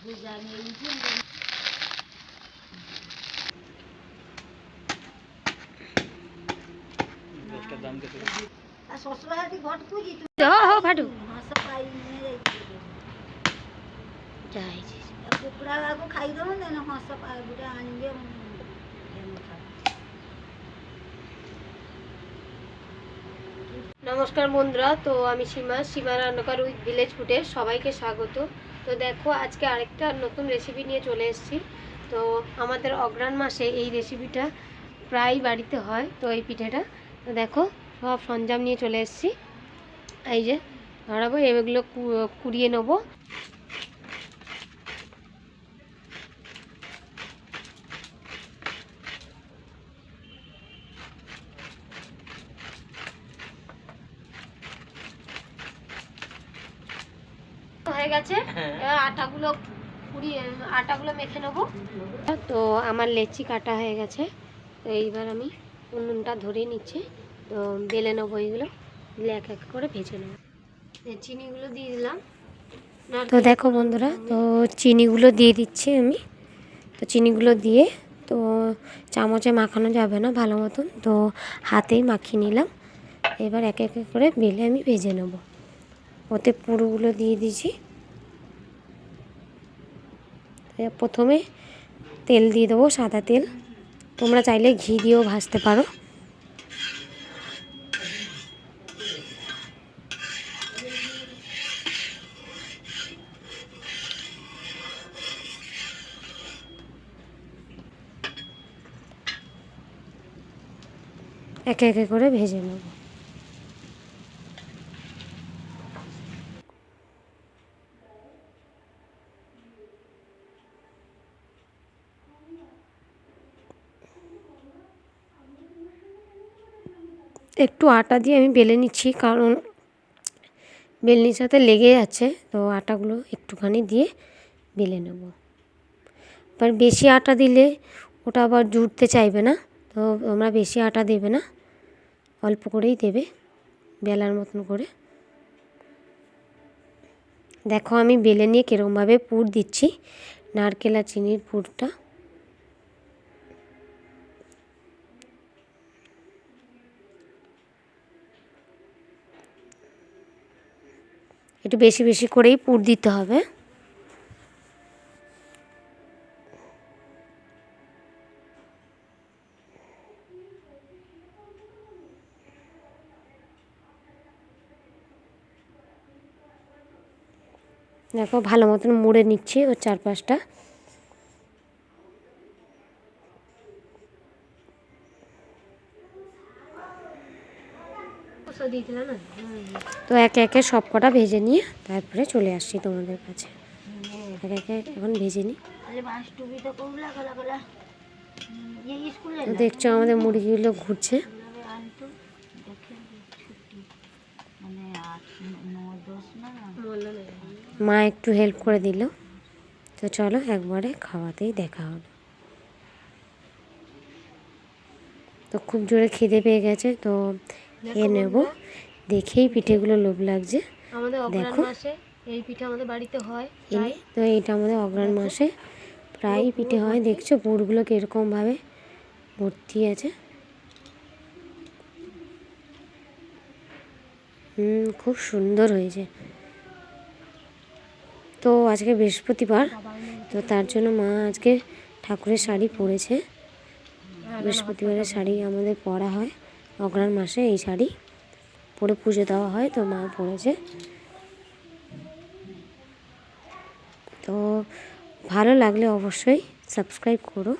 नमस्कार बंधुरा तो सीमा रान्नाघर उइथ विलेज फुडे सबाइके स्वागत। तो देखो आज के आरेकटा नतून रेसिपि निये चले एसेछि। तो आमादेर अग्राण मासे এই রেসিপিটা প্রায় বাড়িতে হয়। তো এই পিঠেটা তো দেখো সব সরঞ্জাম নিয়ে চলে এসেছি। এই যে ধরাবো এগুলো কুড়িয়ে নেব। হয়ে গেছে, এবার আটাগুলো মেখে নেব। তো আমার লেচি কাটা হয়ে গেছে। তো এইবার আমি উনুনটা ধরে নিচ্ছি। তো বেলে নেবো, এইগুলো এক এক করে ভেজে নেব। চিনিগুলো দিয়ে দিলাম। তো দেখো বন্ধুরা, তো চিনিগুলো দিয়ে দিচ্ছি আমি। তো চিনিগুলো দিয়ে তো চামচে মাখানো যাবে না ভালো মতন, তো হাতেই মাখিয়ে নিলাম। এবার এক এক করে বেলে আমি ভেজে নেব। ওতে পুরোগুলো দিয়ে দিয়েছি। প্রথমে তেল দিয়ে দেবো, সাদা তেল। তোমরা চাইলে ঘি দিয়েও ভাজতে পারো। একে একে করে ভেজে নেব। একটু আটা দিয়ে আমি বেলে নিচ্ছি, কারণ বেলনির সাথে লেগে যাচ্ছে। তো আটাগুলো একটুখানি দিয়ে বেলে নেব। এবার বেশি আটা দিলে ওটা আবার জুড়তে চাইবে না। তো তোমরা বেশি আটা দেবে না, অল্প করেই দেবে বেলার মতন করে। দেখো আমি বেলে নিয়ে কীরকমভাবে পুর দিচ্ছি, নারকেল আর চিনির পুরটা। একটু বেশি বেশি করেই পুর দিতে হবে। দেখো ভালো মতন মুড়ে নিচ্ছি ওর চারপাশটা। তো একে একে সব কটা ভেজে নিয়ে তারপরে চলে আসছি তোমাদের কাছে। একে একে এখন ভেজে নিই। তো দেখছো আমাদের মুরগিগুলো ঘুরছে। মা একটু হেল্প করে দিল। তো চলো একবারে খাওয়াতেই দেখা হলো। তো খুব জোরে খিদে পেয়ে গেছে, তো খেয়ে নেব। দেখেই পিঠেগুলো লোভ লাগছে। দেখো এই পিঠে আমাদের বাড়িতে হয়। তো এইটা আমাদের অগ্রহায়ণ মাসে প্রায়ই পিঠে হয়। দেখছো পুরগুলো কীরকমভাবে ভর্তি আছে। খুব সুন্দর হয়েছে। তো আজকে বৃহস্পতিবার, তো তার জন্য মা আজকে ঠাকুরের শাড়ি পরেছে। বৃহস্পতিবারের শাড়ি আমাদের পরা হয় অগ্রহায়ণ মাসে। এই শাড়ি পরে পুজো দেওয়া হয়, তো মা পরেছে। তো ভালো লাগলে অবশ্যই সাবস্ক্রাইব করো।